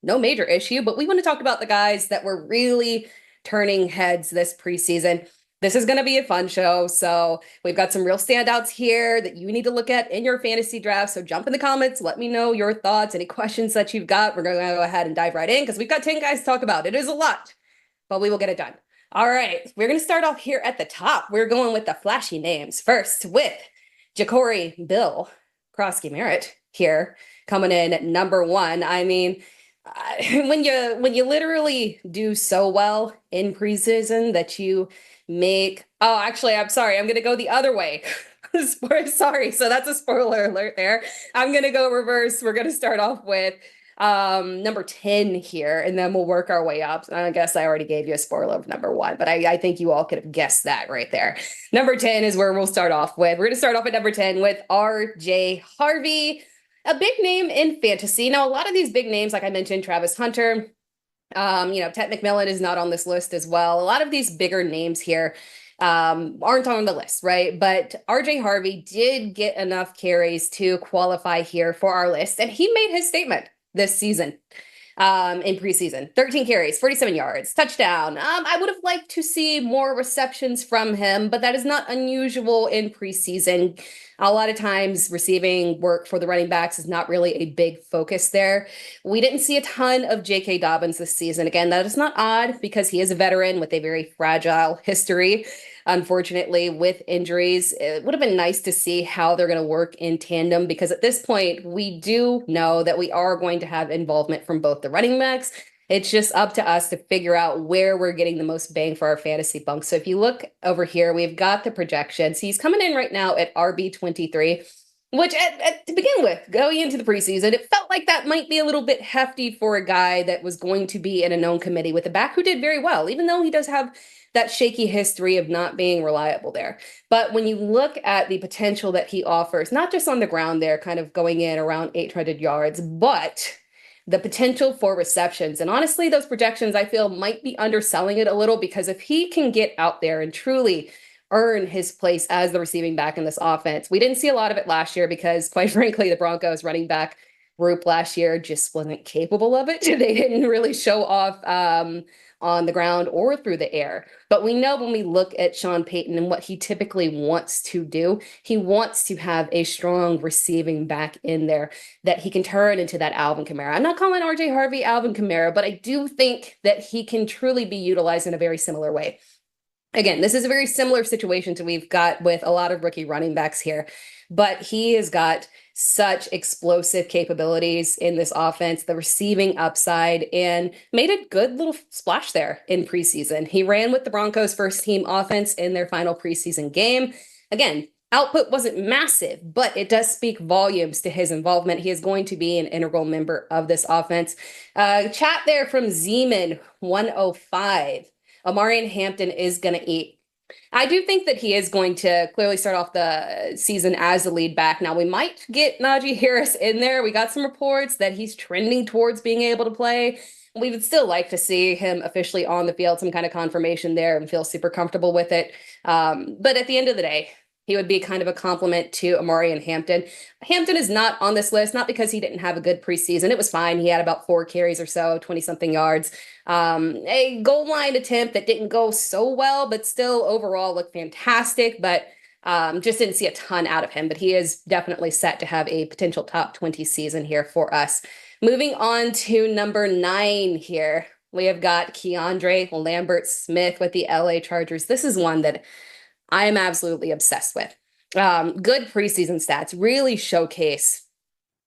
no major issue, but we want to talk about the guys that were really turning heads this preseason. This is going to be a fun show. So we've got some real standouts here that you need to look at in your fantasy draft. So jump in the comments. Let me know your thoughts, any questions that you've got. We're going to go ahead and dive right in because we've got 10 guys to talk about. It is a lot, but we will get it done. All right. We're going to start off here at the top. We're going with the flashy names. First with Ja'Cory Bill Krosky Merritt here coming in at number one. I mean, when you literally do so well in preseason that you make actually I'm sorry, I'm gonna go the other way. Sorry, so that's a spoiler alert there. I'm gonna go reverse. We're gonna start off with number 10 here, and then we'll work our way up. I guess I already gave you a spoiler of number one, but I think you all could have guessed that right there. Number 10 is where we'll start off with. We're gonna start off at number 10 with RJ Harvey, a big name in fantasy. Now, a lot of these big names, like I mentioned, Travis Hunter, Ted McMillan is not on this list as well. A lot of these bigger names here aren't on the list, right? But RJ Harvey did get enough carries to qualify here for our list, and he made his statement this season. In preseason, 13 carries, 47 yards, touchdown. I would have liked to see more receptions from him, but that is not unusual in preseason. A lot of times receiving work for the running backs is not really a big focus there. We didn't see a ton of J.K. Dobbins this season. Again, that is not odd because he is a veteran with a very fragile history. Unfortunately, with injuries, it would have been nice to see how they're going to work in tandem because at this point, we do know that we are going to have involvement from both the running backs. It's just up to us to figure out where we're getting the most bang for our fantasy bunk. So if you look over here, we've got the projections. He's coming in right now at RB23, which to begin with, going into the preseason, it felt like that might be a little bit hefty for a guy that was going to be in a known committee with a back who did very well, even though he does have that shaky history of not being reliable there. But when you look at the potential that he offers, not just on the ground there, kind of going in around 800 yards, but the potential for receptions. And honestly, those projections I feel might be underselling it a little because if he can get out there and truly earn his place as the receiving back in this offense, we didn't see a lot of it last year because quite frankly, the Broncos running back group last year just wasn't capable of it. They didn't really show off on the ground or through the air. But we know when we look at Sean Payton and what he typically wants to do, he wants to have a strong receiving back in there that he can turn into that Alvin Kamara. I'm not calling RJ Harvey Alvin Kamara, but I do think that he can truly be utilized in a very similar way. Again, this is a very similar situation to we've got with a lot of rookie running backs here, but he has got such explosive capabilities in this offense, the receiving upside, and made a good little splash there in preseason. He ran with the Broncos' first team offense in their final preseason game. Again, output wasn't massive, but it does speak volumes to his involvement. He is going to be an integral member of this offense. Chat there from Zeman 105. Omarion Hampton is going to eat. I do think that he is going to clearly start off the season as the lead back. Now, we might get Najee Harris in there. We got some reports that he's trending towards being able to play. We would still like to see him officially on the field, some kind of confirmation there and feel super comfortable with it. But at the end of the day, he would be kind of a compliment to Omarion Hampton. Hampton is not on this list, not because he didn't have a good preseason. It was fine. He had about 4 carries or so, 20-something yards. A goal line attempt that didn't go so well, but still overall looked fantastic. But just didn't see a ton out of him. But he is definitely set to have a potential top 20 season here for us. Moving on to number 9 here. We have got Keandre Lambert-Smith with the LA Chargers. This is one that I am absolutely obsessed with. Good preseason stats really showcase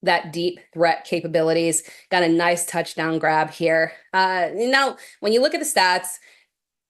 that deep threat capabilities. Got a nice touchdown grab here. Now, when you look at the stats,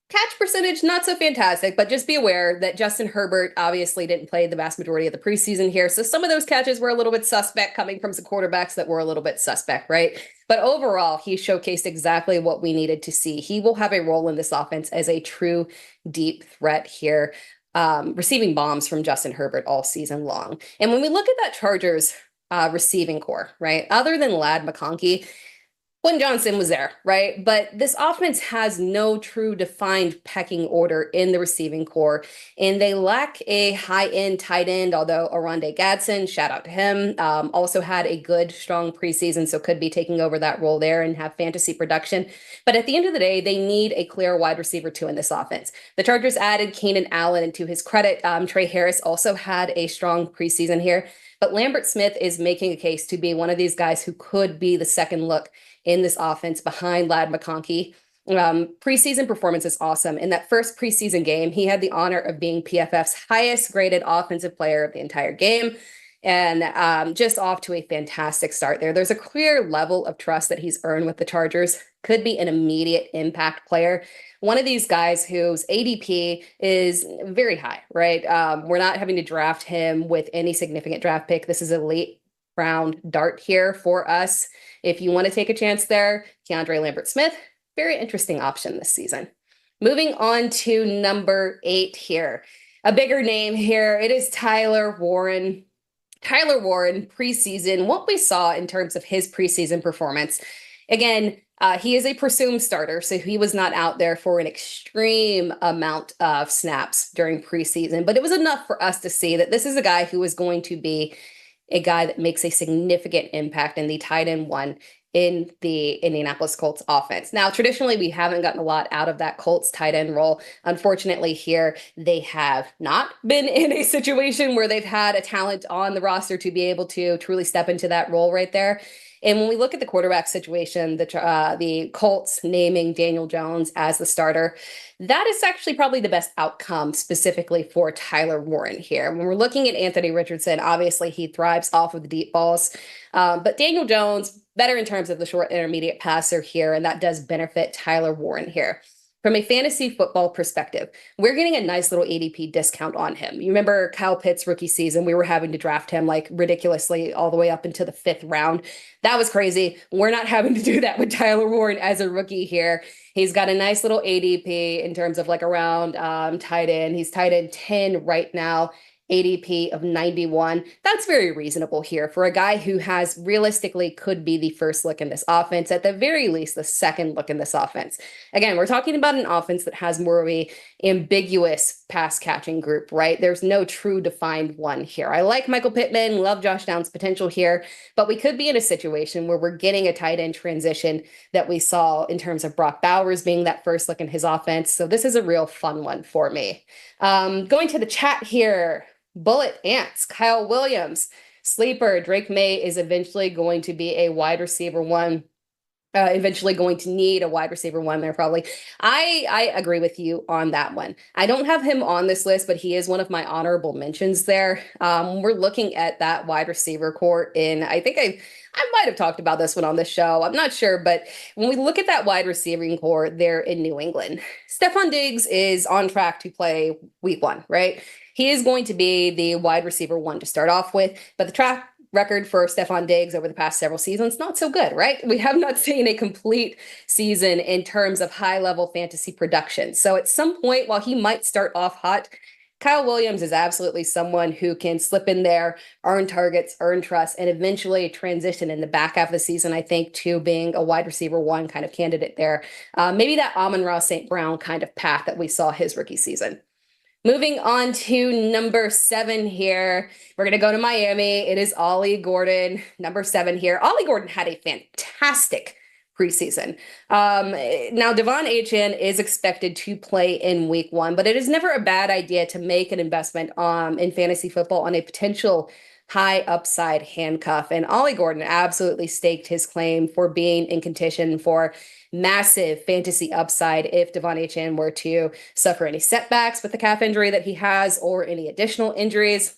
catch percentage, not so fantastic, but just be aware that Justin Herbert obviously didn't play the vast majority of the preseason here. So some of those catches were a little bit suspect coming from some quarterbacks that were a little bit suspect, right? But overall, he showcased exactly what we needed to see. He will have a role in this offense as a true deep threat here. Receiving bombs from Justin Herbert all season long. And when we look at that Chargers receiving core, right, other than Ladd McConkey, when Johnson was there, right? But this offense has no true defined pecking order in the receiving core, and they lack a high-end tight end, although Oronde Gadsden, shout out to him, also had a good, strong preseason, so could be taking over that role there and have fantasy production. But at the end of the day, they need a clear wide receiver too in this offense. The Chargers added Keenan Allen, and to his credit, Trey Harris also had a strong preseason here. But Lambert Smith is making a case to be one of these guys who could be the second look in this offense behind Lad McConkey. Preseason performance is awesome. In that first preseason game, he had the honor of being PFF's highest graded offensive player of the entire game. And just off to a fantastic start there. There's a clear level of trust that he's earned with the Chargers. Could be an immediate impact player. One of these guys whose ADP is very high, right? We're not having to draft him with any significant draft pick. This is a late round dart here for us. If you want to take a chance there, Keandre Lambert Smith, very interesting option this season. Moving on to number 8 here. A bigger name here. It is Tyler Warren. Tyler Warren, preseason, what we saw in terms of his preseason performance. Again, he is a presumed starter, so he was not out there for an extreme amount of snaps during preseason, but it was enough for us to see that this is a guy who is going to be a guy that makes a significant impact in the tight end one in the Indianapolis Colts offense. Now, traditionally, we haven't gotten a lot out of that Colts tight end role. Unfortunately, here, they have not been in a situation where they've had a talent on the roster to be able to truly step into that role right there. And when we look at the quarterback situation, the Colts naming Daniel Jones as the starter, that is actually probably the best outcome specifically for Tyler Warren here. When we're looking at Anthony Richardson, obviously he thrives off of the deep balls, but Daniel Jones, better in terms of the short intermediate passer here, and that does benefit Tyler Warren here. From a fantasy football perspective, we're getting a nice little ADP discount on him. You remember Kyle Pitts' rookie season, we were having to draft him like ridiculously all the way up into the 5th round. That was crazy. We're not having to do that with Tyler Warren as a rookie here. He's got a nice little ADP in terms of like around tight end. He's tight end 10 right now. ADP of 91. That's very reasonable here for a guy who has realistically could be the first look in this offense, at the very least, the second look in this offense. Again, we're talking about an offense that has more of a ambiguous pass catching group, right? There's no true defined one here. I like Michael Pittman, love Josh Downs' potential here, but we could be in a situation where we're getting a tight end transition that we saw in terms of Brock Bowers being that first look in his offense. So this is a real fun one for me. Going to the chat here. Bullet Ants, Kyle Williams, sleeper. Drake May is eventually going to be a wide receiver one. Eventually going to need a wide receiver one there probably. I agree with you on that one. I don't have him on this list, but he is one of my honorable mentions there. We're looking at that wide receiver core in, I think I might have talked about this one on the show. I'm not sure, but when we look at that wide receiving core there in New England, Stephon Diggs is on track to play week 1, right? He is going to be the wide receiver one to start off with, but the track record for Stephon Diggs over the past several seasons, not so good, right? We have not seen a complete season in terms of high-level fantasy production. So at some point, while he might start off hot, Kyle Williams is absolutely someone who can slip in there, earn targets, earn trust, and eventually transition in the back half of the season, I think, to being a wide receiver one kind of candidate there. Maybe that Amon-Ra St. Brown kind of path that we saw his rookie season. Moving on to number 7 here. We're going to go to Miami. It is Ollie Gordon, number 7 here. Ollie Gordon had a fantastic preseason. Now, Devon Achane is expected to play in week 1, but it is never a bad idea to make an investment in fantasy football on a potential high upside handcuff. And Ollie Gordon absolutely staked his claim for being in contention for massive fantasy upside if Devon Achane were to suffer any setbacks with the calf injury that he has or any additional injuries.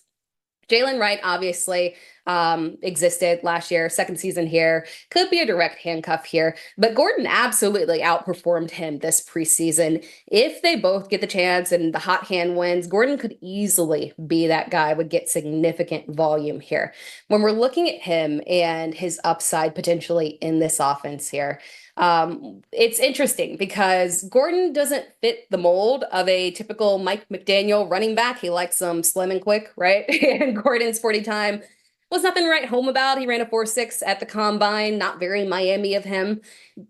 Jalen Wright obviously existed last year, second season here, could be a direct handcuff here, but Gordon absolutely outperformed him this preseason. If they both get the chance and the hot hand wins, Gordon could easily be that guy, would get significant volume here. When we're looking at him and his upside potentially in this offense here, it's interesting because Gordon doesn't fit the mold of a typical Mike McDaniel running back. He likes them slim and quick, right? And Gordon's 40 time was nothing to write home about. He ran a 4.6 at the combine, not very Miami of him.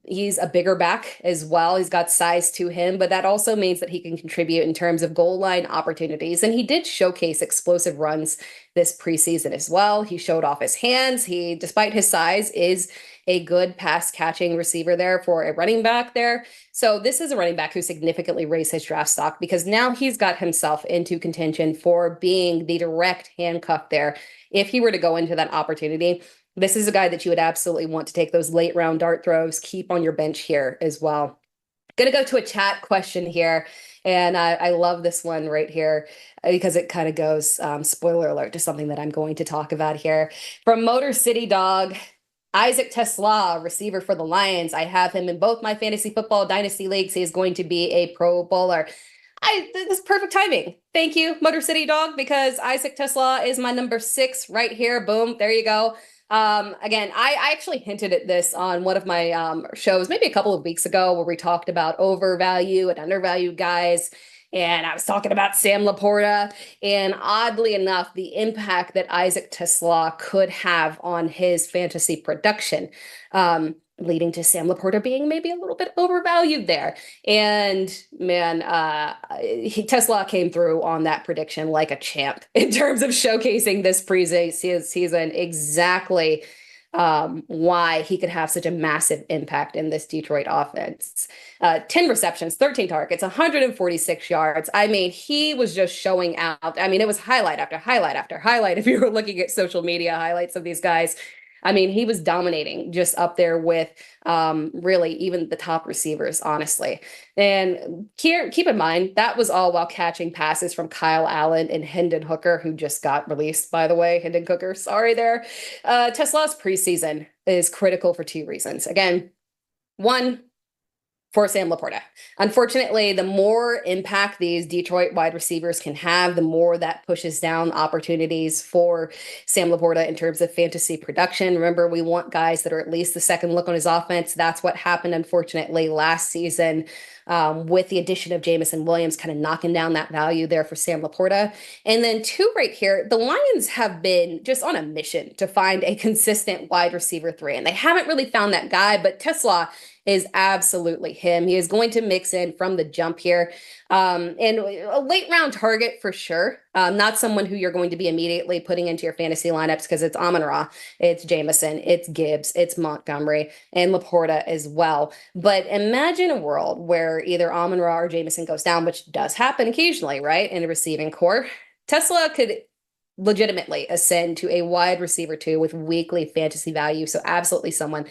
He's a bigger back as well. He's got size to him, but that also means that he can contribute in terms of goal line opportunities. And he did showcase explosive runs this preseason as well. He showed off his hands. He, despite his size, is a good pass catching receiver there for a running back there. So this is a running back who significantly raised his draft stock because now he's got himself into contention for being the direct handcuff there. If he were to go into that opportunity, this is a guy that you would absolutely want to take those late round dart throws, keep on your bench here as well. Going to go to a chat question here. And I love this one right here because it kind of goes, spoiler alert, to something that I'm going to talk about here. From Motor City Dog, Isaac Tesla, receiver for the Lions. I have him in both my fantasy football dynasty leagues. He is going to be a Pro Bowler. This is perfect timing. Thank you, Motor City Dog, because Isaac Tesla is my number 6 right here. Boom, there you go. Again, I actually hinted at this on one of my shows maybe a couple of weeks ago where we talked about overvalue and undervalued guys. And I was talking about Sam Laporta. And oddly enough, the impact that Isaac Tesla could have on his fantasy production, leading to Sam Laporta being maybe a little bit overvalued there. And man, Tesla came through on that prediction like a champ in terms of showcasing this preseason exactly why he could have such a massive impact in this Detroit offense. 10 receptions, 13 targets, 146 yards. I mean, he was just showing out. I mean, it was highlight after highlight after highlight. If you were looking at social media highlights of these guys, I mean, he was dominating just up there with really even the top receivers, honestly. And keep in mind, that was all while catching passes from Kyle Allen and Hendon Hooker, who just got released, by the way. Hendon Hooker, sorry there. Tesla's preseason is critical for 2 reasons. Again, one, for Sam Laporta. Unfortunately, the more impact these Detroit wide receivers can have, the more that pushes down opportunities for Sam Laporta in terms of fantasy production. Remember, we want guys that are at least the second look on his offense. That's what happened, unfortunately, last season with the addition of Jamison Williams kind of knocking down that value there for Sam Laporta. And then 2 right here, the Lions have been just on a mission to find a consistent wide receiver 3, and they haven't really found that guy, but Tesla is absolutely him. He is going to mix in from the jump here. And a late round target for sure. Not someone who you're going to be immediately putting into your fantasy lineups because it's Amon-Ra, it's Jamison, it's Gibbs, it's Montgomery, and Laporta as well. But imagine a world where either Amon-Ra or Jamison goes down, which does happen occasionally, right, in a receiving core. Tesla could legitimately ascend to a wide receiver 2 with weekly fantasy value. So absolutely someone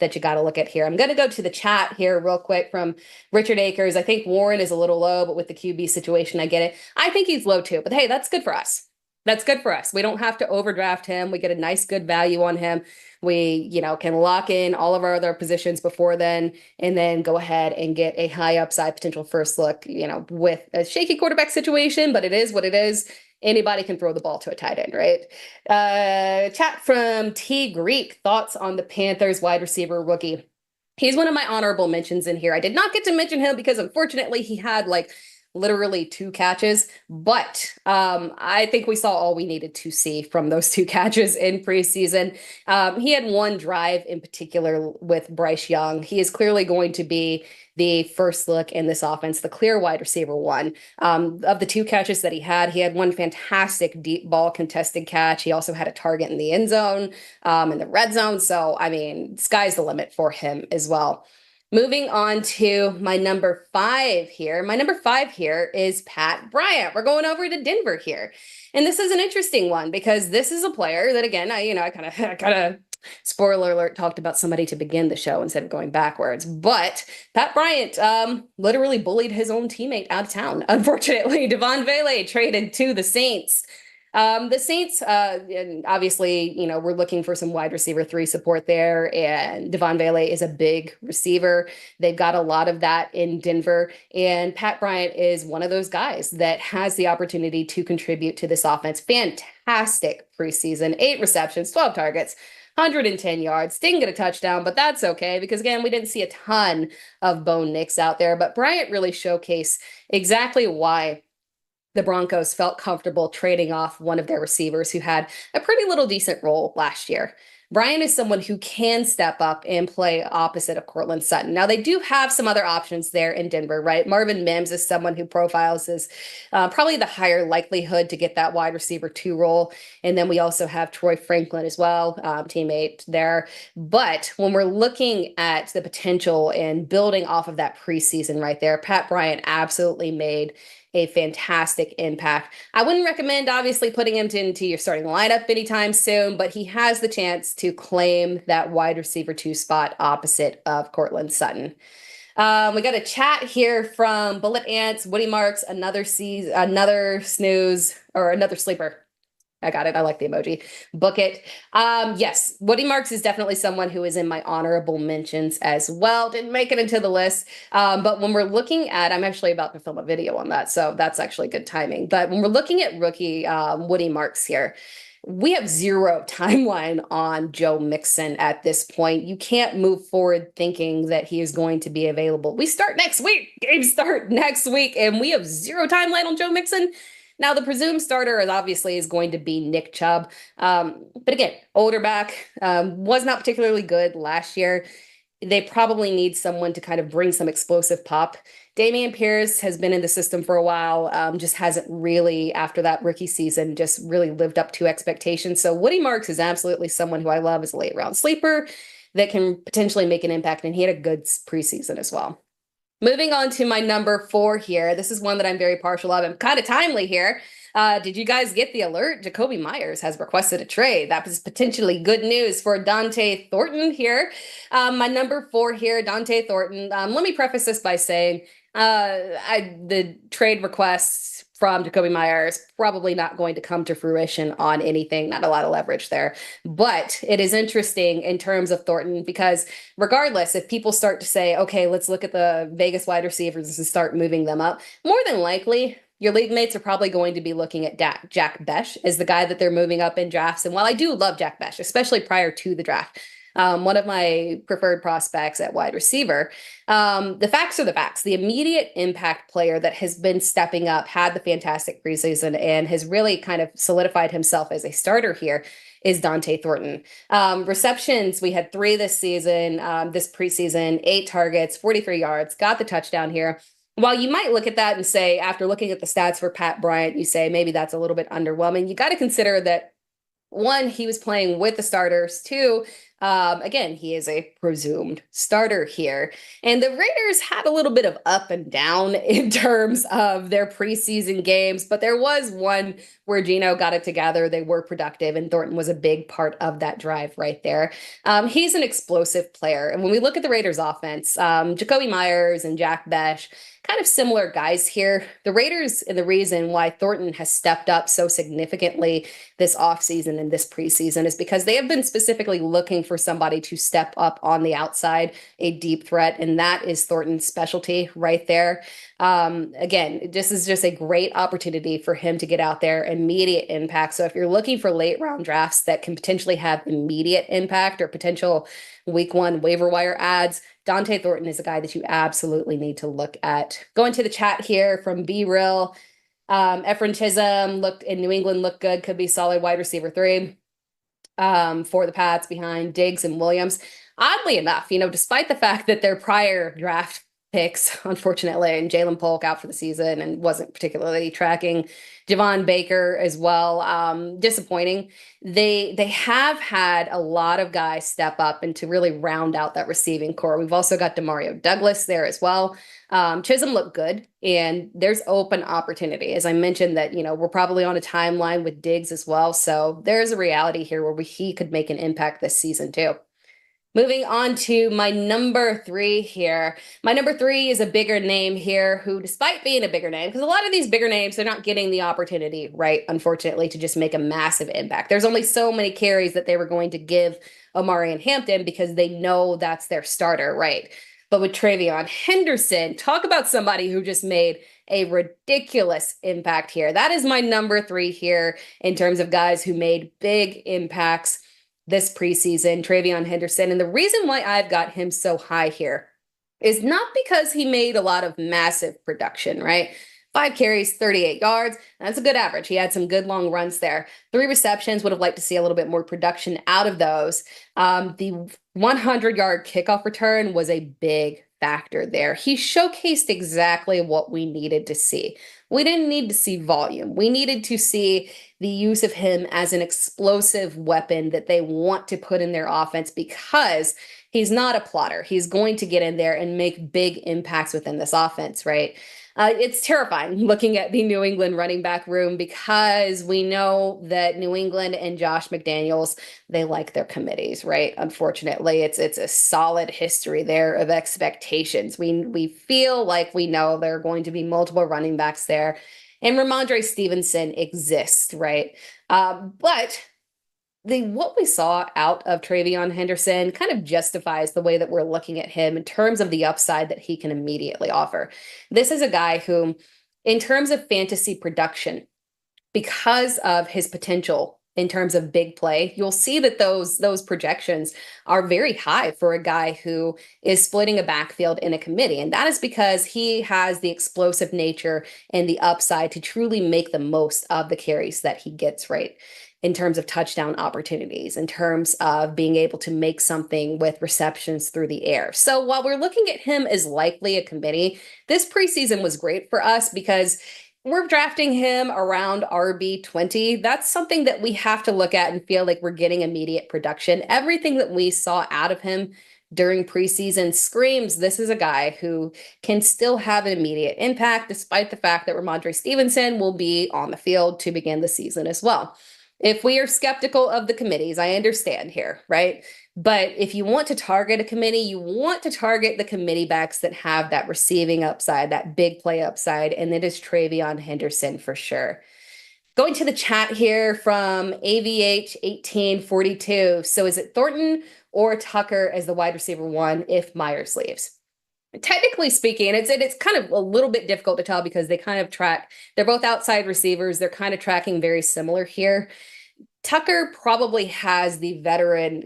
that you got to look at here. I'm going to go to the chat here real quick from Richard Akers. I think Warren is a little low, but with the QB situation, I get it. I think he's low too, but hey, that's good for us. That's good for us. We don't have to overdraft him. We get a nice, good value on him. We, can lock in all of our other positions before then, and then go ahead and get a high upside potential first look, with a shaky quarterback situation, but it is what it is. Anybody can throw the ball to a tight end, right? Chat from T Greek. Thoughts on the Panthers wide receiver rookie? He's one of my honorable mentions in here. I did not get to mention him because unfortunately he had literally 2 catches, but I think we saw all we needed to see from those 2 catches in preseason. He had one drive in particular with Bryce Young. He is clearly going to be the first look in this offense, the clear wide receiver 1. Of the 2 catches that he had one fantastic deep ball contested catch. He also had a target in the end zone, in the red zone. So, I mean, sky's the limit for him as well. Moving on to my number 5 here. My number 5 here is Pat Bryant. We're going over to Denver here. And this is an interesting one because this is a player that, again, I kind of spoiler alert, talked about somebody to begin the show instead of going backwards. But Pat Bryant literally bullied his own teammate out of town. Unfortunately, Devon Vele traded to the Saints. The Saints, and obviously, we're looking for some wide receiver 3 support there, and Devon Vele is a big receiver. They've got a lot of that in Denver, and Pat Bryant is one of those guys that has the opportunity to contribute to this offense. Fantastic preseason, 8 receptions, 12 targets, 110 yards, didn't get a touchdown, but that's okay because, again, we didn't see a ton of Bo Nix out there, but Bryant really showcased exactly why the Broncos felt comfortable trading off one of their receivers who had a pretty little decent role last year. Brian is someone who can step up and play opposite of Courtland Sutton. Now, they do have some other options there in Denver, right? Marvin Mims is someone who profiles as probably the higher likelihood to get that wide receiver 2 role. And then we also have Troy Franklin as well, teammate there. But when we're looking at the potential and building off of that preseason right there, Pat Bryant absolutely made a fantastic impact. I wouldn't recommend obviously putting him into your starting lineup anytime soon, but he has the chance to claim that wide receiver 2 spot opposite of Courtland Sutton. We got a chat here from Bullet Ants, Woody Marks, another snooze or another sleeper. I got it. I like the emoji. Book it. Yes, Woody Marks is definitely someone who is in my honorable mentions as well. Didn't make it into the list. But when we're looking at, I'm actually about to film a video on that, so that's actually good timing. But when we're looking at rookie Woody Marks here, we have zero timeline on Joe Mixon at this point. You can't move forward thinking that he is going to be available. We start next week. Games start next week, and we have zero timeline on Joe Mixon. Now, the presumed starter is going to be Nick Chubb. But again, older back, was not particularly good last year. They probably need someone to kind of bring some explosive pop. Dameon Pierce has been in the system for a while, just hasn't really, after that rookie season, just really lived up to expectations. So Woody Marks is absolutely someone who I love as a late round sleeper that can potentially make an impact, and he had a good preseason as well. Moving on to my number 4 here. This is one that I'm very partial of and kind of timely here. Did you guys get the alert? Jakobi Meyers has requested a trade. That was potentially good news for Dante Thornton here. My number 4 here, Dante Thornton. Let me preface this by saying the trade requests from Jakobi Meyers probably not going to come to fruition on anything. Not a lot of leverage there. But it is interesting in terms of Thornton because regardless, if people start to say, okay, let's look at the Vegas wide receivers and start moving them up, more than likely, your league mates are probably going to be looking at Jack Besh as the guy that they're moving up in drafts. And while I do love Jack Besh, especially prior to the draft, one of my preferred prospects at wide receiver. The facts are the facts. The immediate impact player that has been stepping up, had the fantastic preseason, and has really kind of solidified himself as a starter here is Dante Thornton. Receptions, we had 3 this season, this preseason, 8 targets, 43 yards, got the touchdown here. While you might look at that and say, after looking at the stats for Pat Bryant, you say maybe that's a little bit underwhelming. You got to consider that 1, he was playing with the starters. 2, again, he is a presumed starter here. And the Raiders had a little bit of up and down in terms of their preseason games, but there was one where Geno got it together. They were productive, and Thornton was a big part of that drive right there. He's an explosive player. And when we look at the Raiders offense, Jakobi Meyers and Jack Besh, kind of similar guys here. The Raiders, and the reason why Thornton has stepped up so significantly this offseason and this preseason is because they have been specifically looking for somebody to step up on the outside, a deep threat, and that is Thornton's specialty right there. Again, this is just a great opportunity for him to get out there, immediate impact. So if you're looking for late round drafts that can potentially have immediate impact or potential week 1 waiver wire ads, Dante Thornton is a guy that you absolutely need to look at. Going to the chat here from Be Real. Efren Chisholm looked in New England, looked good, could be solid wide receiver 3 for the Pats behind Diggs and Williams. Oddly enough, despite the fact that their prior draft picks, unfortunately, and Jalen Polk out for the season and wasn't particularly tracking Javon Baker as well. Disappointing. They have had a lot of guys step up and to really round out that receiving core. We've also got Demario Douglas there as well. Chisholm looked good, and there's open opportunity. As I mentioned that, we're probably on a timeline with Diggs as well. So there's a reality here where he could make an impact this season too. Moving on to my number 3 here. My number 3 is a bigger name here who, despite being a bigger name, because a lot of these bigger names, they're not getting the opportunity, right, unfortunately, to just make a massive impact. There's only so many carries that they were going to give Omari and Hampton because they know that's their starter, right? But with Travion Henderson, talk about somebody who just made a ridiculous impact here. That is my number 3 here in terms of guys who made big impacts this preseason, Travion Henderson. And the reason why I've got him so high here is not because he made a lot of massive production, right? 5 carries, 38 yards. That's a good average. He had some good long runs there. 3 receptions, would have liked to see a little bit more production out of those. The 100-yard kickoff return was a big factor there. He showcased exactly what we needed to see. We didn't need to see volume. We needed to see the use of him as an explosive weapon that they want to put in their offense because he's not a plotter. He's going to get in there and make big impacts within this offense, right? It's terrifying looking at the New England running back room because we know that New England and Josh McDaniels, they like their committees, right? Unfortunately, it's a solid history there of expectations. We feel like we know there are going to be multiple running backs there, and Ramondre Stevenson exists, right? But what we saw out of Travion Henderson kind of justifies the way that we're looking at him in terms of the upside that he can immediately offer. This is a guy who, in terms of fantasy production, because of his potential in terms of big play, you'll see that those projections are very high for a guy who is splitting a backfield in a committee. And that is because he has the explosive nature and the upside to truly make the most of the carries that he gets, right? In terms of touchdown opportunities, in terms of being able to make something with receptions through the air. So while we're looking at him as likely a committee, this preseason was great for us because we're drafting him around RB20. That's something that we have to look at and feel like we're getting immediate production. Everything that we saw out of him during preseason screams this is a guy who can still have an immediate impact, despite the fact that Ramondre Stevenson will be on the field to begin the season as well. If we are skeptical of the committees, I understand here, right? But if you want to target a committee, you want to target the committee backs that have that receiving upside, that big play upside, and it is Travion Henderson for sure. Going to the chat here from AVH1842. So is it Thornton or Tucker as the wide receiver one if Myers leaves? Technically speaking, it's kind of a little bit difficult to tell because they kind of track, they're both outside receivers. They're kind of tracking very similar here. Tucker probably has the veteran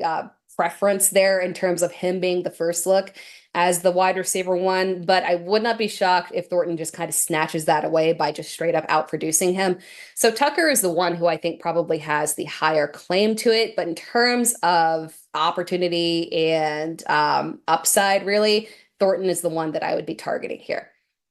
preference there in terms of him being the first look as the wide receiver one, but I would not be shocked if Thornton just kind of snatches that away by just straight up outproducing him. So Tucker is the one who I think probably has the higher claim to it, but in terms of opportunity and upside, really, Thornton is the one that I would be targeting here.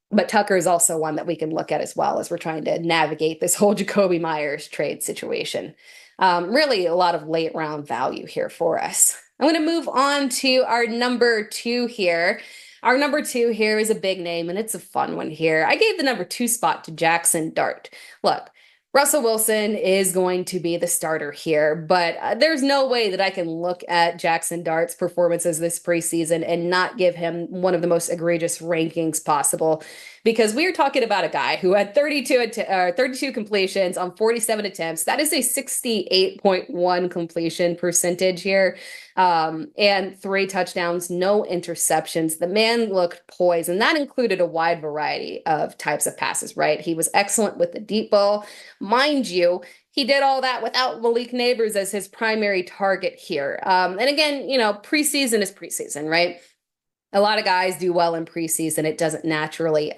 But Tucker is also one that we can look at as well as we're trying to navigate this whole Jakobi Meyers trade situation. Really a lot of late round value here for us. I'm going to move on to our number 2 here. Our number 2 here is a big name, and it's a fun one here. I gave the number 2 spot to Jackson Dart. Look, Russell Wilson is going to be the starter here, but there's no way that I can look at Jackson Dart's performances this preseason and not give him one of the most egregious rankings possible, because we are talking about a guy who had 32 completions on 47 attempts. That is a 68.1 completion percentage here, and 3 touchdowns, no interceptions. The man looked poised, and that included a wide variety of types of passes, right? He was excellent with the deep ball. Mind you, he did all that without Malik Neighbors as his primary target here. And again, preseason is preseason, right? A lot of guys do well in preseason. It doesn't naturally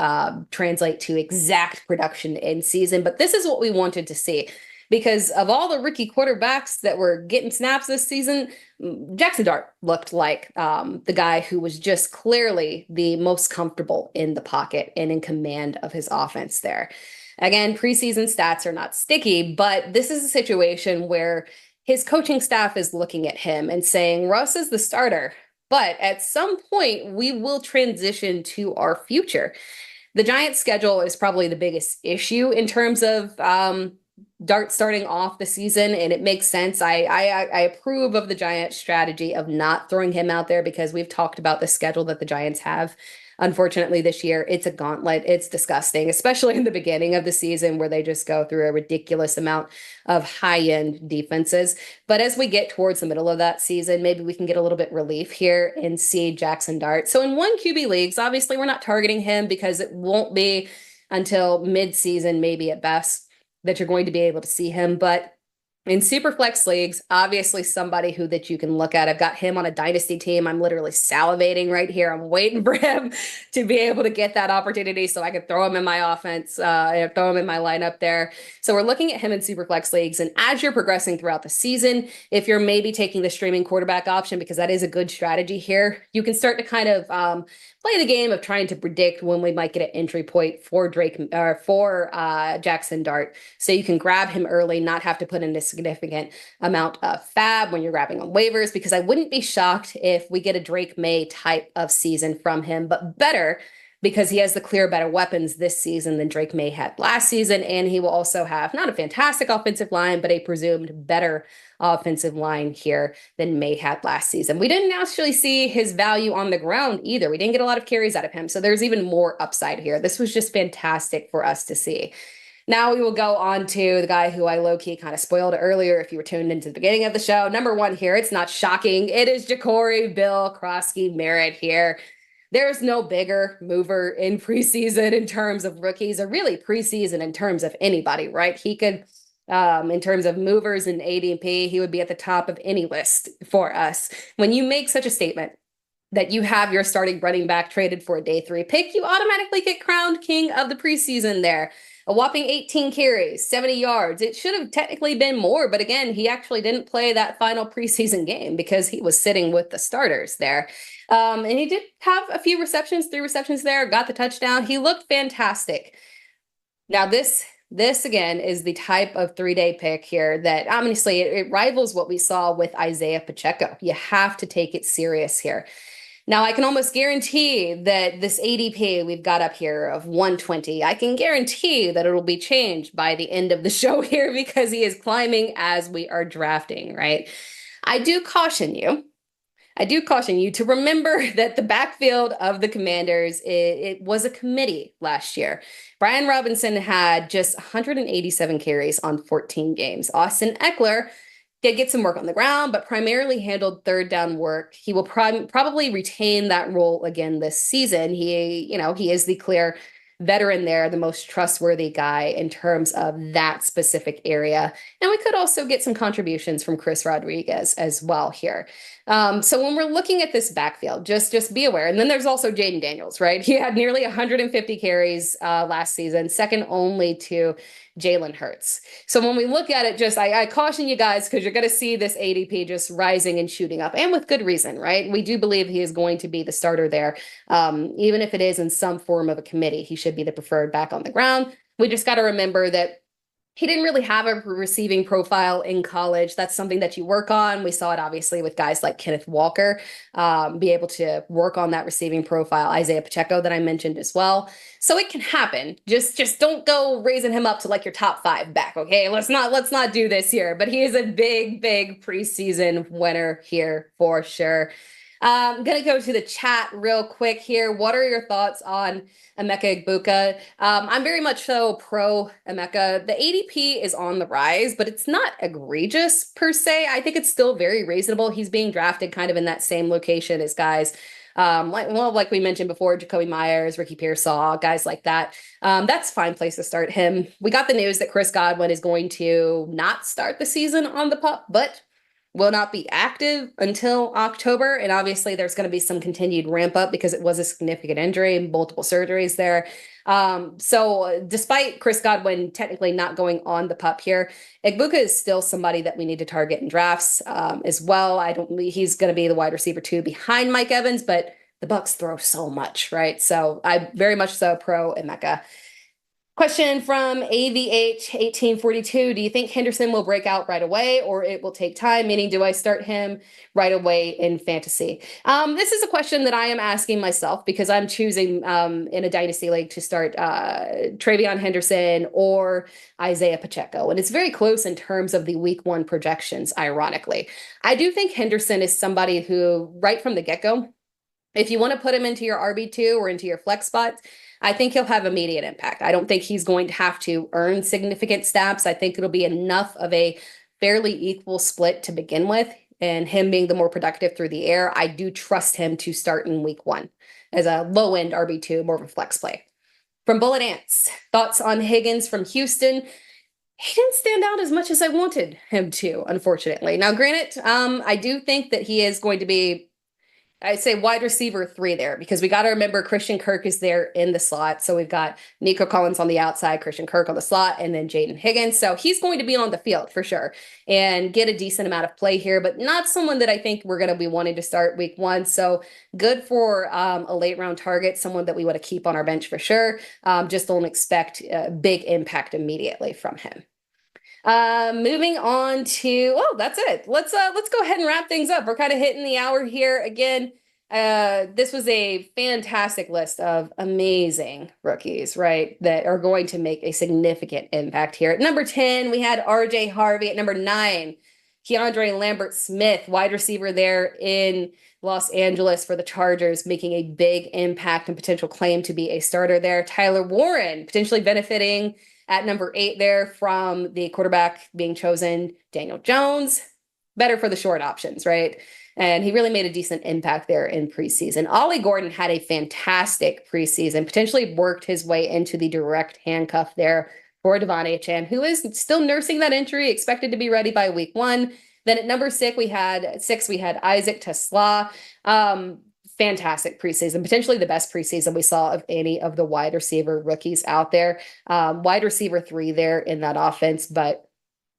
translate to exact production in season, but this is what we wanted to see. Because of all the rookie quarterbacks that were getting snaps this season, Jackson Dart looked like the guy who was just clearly the most comfortable in the pocket and in command of his offense there. Again, preseason stats are not sticky, but this is a situation where his coaching staff is looking at him and saying, Russ is the starter, but at some point we will transition to our future. The Giants' schedule is probably the biggest issue in terms of Dart starting off the season, and it makes sense. I approve of the Giants' strategy of not throwing him out there because we've talked about the schedule that the Giants have. Unfortunately, this year, it's a gauntlet. It's disgusting, especially in the beginning of the season where they just go through a ridiculous amount of high-end defenses. But as we get towards the middle of that season, maybe we can get a little bit relief here and see Jackson Dart. So in 1 QB leagues, obviously, we're not targeting him because it won't be until mid-season, maybe at best, that you're going to be able to see him. But In super flex leagues, obviously somebody who that you can look at. I've got him on a dynasty team. I'm literally salivating right here. I'm waiting for him to be able to get that opportunity so I could throw him in my offense, throw him in my lineup there. So we're looking at him in super flex leagues. And as you're progressing throughout the season, if you're maybe taking the streaming quarterback option, because that is a good strategy here, you can start to kind of play the game of trying to predict when we might get an entry point for Drake or for Jackson Dart. So you can grab him early, not have to put in a significant amount of fab when you're grabbing on waivers, because I wouldn't be shocked if we get a Drake May type of season from him, but better because he has the clear better weapons this season than Drake May had last season. And he will also have not a fantastic offensive line, but a presumed better offensive line here than May had last season. We didn't actually see his value on the ground either. We didn't get a lot of carries out of him. So there's even more upside here. This was just fantastic for us to see. Now we will go on to the guy who I low-key kind of spoiled earlier if you were tuned into the beginning of the show. Number one here, it's not shocking. It is Ja'Cory Bill Krosky Merritt here. There's no bigger mover in preseason in terms of rookies, or really preseason in terms of anybody, right? He could, in terms of movers in ADP, he would be at the top of any list for us. When you make such a statement that you have your starting running back traded for a day 3 pick, you automatically get crowned king of the preseason there. A whopping 18 carries, 70 yards. It should have technically been more, but again, he actually didn't play that final preseason game because he was sitting with the starters there. And he did have a few receptions, 3 receptions there, got the touchdown. He looked fantastic. Now, this again is the type of 3-day pick here that honestly, it rivals what we saw with Isaiah Pacheco. You have to take it serious here. Now, I can almost guarantee that this ADP we've got up here of 120, I can guarantee that it'll be changed by the end of the show here because he is climbing as we are drafting, right? I do caution you to remember that the backfield of the Commanders, it was a committee last year. Brian Robinson had just 187 carries on 14 games. Austin Eckler did get some work on the ground, but primarily handled third down work. He will probably retain that role again this season. He is the clear veteran there, the most trustworthy guy in terms of that specific area. And we could also get some contributions from Chris Rodriguez as well here. So when we're looking at this backfield, just be aware. And then there's also Jaden Daniels, right? He had nearly 150 carries last season, second only to Jalen Hurts. So when we look at it, I caution you guys because you're going to see this ADP just rising and shooting up, and with good reason, right? We do believe he is going to be the starter there. Even if it is in some form of a committee, he should be the preferred back on the ground. We just got to remember that he didn't really have a receiving profile in college. That's something that you work on. We saw it obviously with guys like Kenneth Walker, be able to work on that receiving profile. Isaiah Pacheco that I mentioned as well. So it can happen. Just don't go raising him up to like your top 5 back. Okay, let's not do this here. But he is a big preseason winner here for sure. I'm going to go to the chat real quick here. What are your thoughts on Emeka Egbuka? I'm very much so pro Emeka. The ADP is on the rise, but it's not egregious per se. I think it's still very reasonable. He's being drafted kind of in that same location as guys like we mentioned before, Jacoby Myers, Ricky Pearsall, guys like that. That's a fine place to start him. We got the news that Chris Godwin is going to not start the season on the pup, but will not be active until October. And obviously there's going to be some continued ramp up because it was a significant injury, multiple surgeries there. So despite Chris Godwin technically not going on the pup here, Egbuka is still somebody that we need to target in drafts as well. He's going to be the wide receiver 2 behind Mike Evans, but the Bucs throw so much, right? So I very much so pro Emeka. Question from AVH 1842. Do you think Henderson will break out right away or it will take time? Meaning, do I start him right away in fantasy? This is a question that I am asking myself because I'm choosing in a dynasty league to start Travion Henderson or Isaiah Pacheco. And it's very close in terms of the week 1 projections, ironically. I do think Henderson is somebody who, right from the get-go, if you want to put him into your RB2 or into your flex spots, I think he'll have immediate impact. I don't think he's going to have to earn significant snaps. I think it'll be enough of a fairly equal split to begin with, and him being the more productive through the air, I do trust him to start in week 1 as a low-end RB2, more of a flex play. From Bullet Ants, thoughts on Higgins from Houston? He didn't stand out as much as I wanted him to, unfortunately. Now, granted, I do think that he is going to be, I'd say wide receiver three there, because we got to remember Christian Kirk is there in the slot. So we've got Nico Collins on the outside, Christian Kirk on the slot, and then Jaden Higgins. So he's going to be on the field for sure and get a decent amount of play here, but not someone that I think we're going to be wanting to start week one. So good for a late round target, someone that we want to keep on our bench for sure. Just don't expect a big impact immediately from him. Moving on to, oh, that's it. Let's go ahead and wrap things up. We're kind of hitting the hour here again. This was a fantastic list of amazing rookies, right? That are going to make a significant impact here. At number 10, we had RJ Harvey. At number 9, Keandre Lambert-Smith, wide receiver there in Los Angeles for the Chargers, making a big impact and potential claim to be a starter there. Tyler Warren, potentially benefiting at number 8 there from the quarterback being chosen, Daniel Jones. Better for the short options, right? And he really made a decent impact there in preseason. Ollie Gordon had a fantastic preseason, potentially worked his way into the direct handcuff there for Devon Achane, who is still nursing that injury, expected to be ready by week 1. Then at number 6, we had Isaac Tesla. Fantastic preseason, potentially the best preseason we saw of any of the wide receiver rookies out there. Wide receiver 3 there in that offense, but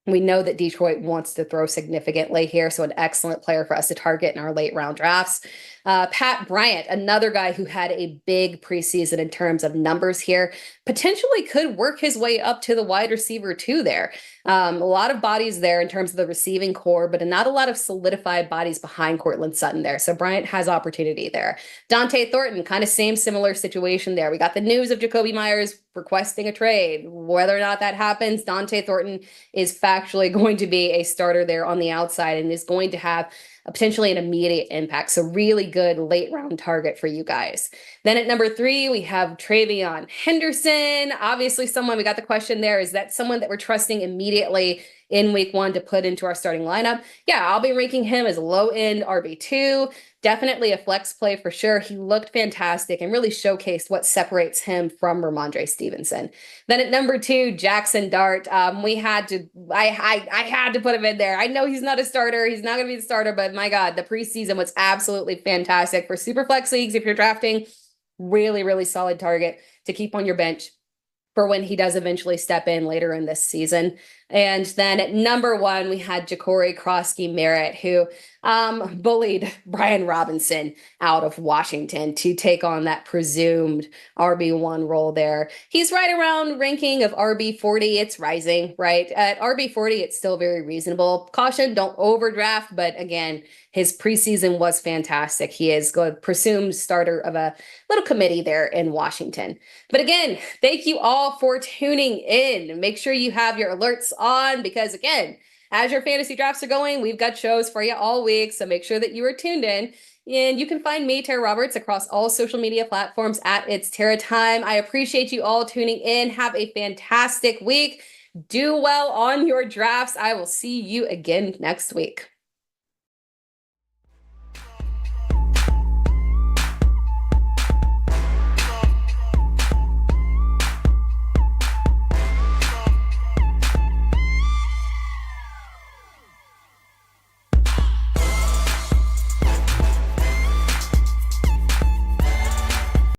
we know that Detroit wants to throw significantly here, so an excellent player for us to target in our late round drafts. Pat Bryant, another guy who had a big preseason in terms of numbers here, potentially could work his way up to the wide receiver 2 there. A lot of bodies there in terms of the receiving core, but not a lot of solidified bodies behind Cortland Sutton there. So Bryant has opportunity there. Dante Thornton, kind of similar situation there. We got the news of Jacoby Myers requesting a trade. Whether or not that happens, Dante Thornton is factually going to be a starter there on the outside and is going to have potentially an immediate impact. So really good late round target for you guys. Then at number 3, we have Travion Henderson. Obviously someone, we got the question there, is that someone that we're trusting immediately in week 1 to put into our starting lineup? Yeah, I'll be ranking him as low end RB2. Definitely a flex play for sure. He looked fantastic and really showcased what separates him from Ramondre Stevenson. Then at number 2, Jackson Dart. I had to put him in there. I know he's not a starter. He's not going to be the starter, but my God, the preseason was absolutely fantastic for super flex leagues. If you're drafting, really, really solid target to keep on your bench for when he does eventually step in later in this season. And then at number 1, we had Ja'Cory Krosky-Merritt, who bullied Brian Robinson out of Washington to take on that presumed RB1 role there. He's right around ranking of RB40. It's rising, right? At RB40, it's still very reasonable. Caution, don't overdraft, but again, his preseason was fantastic. He is the presumed starter of a little committee there in Washington. But again, thank you all for tuning in. Make sure you have your alerts on, because again, as your fantasy drafts are going, we've got shows for you all week. So make sure that you are tuned in. And you can find me, Tara Roberts, across all social media platforms at It's Tara Time. I appreciate you all tuning in. Have a fantastic week. Do well on your drafts. I will see you again next week.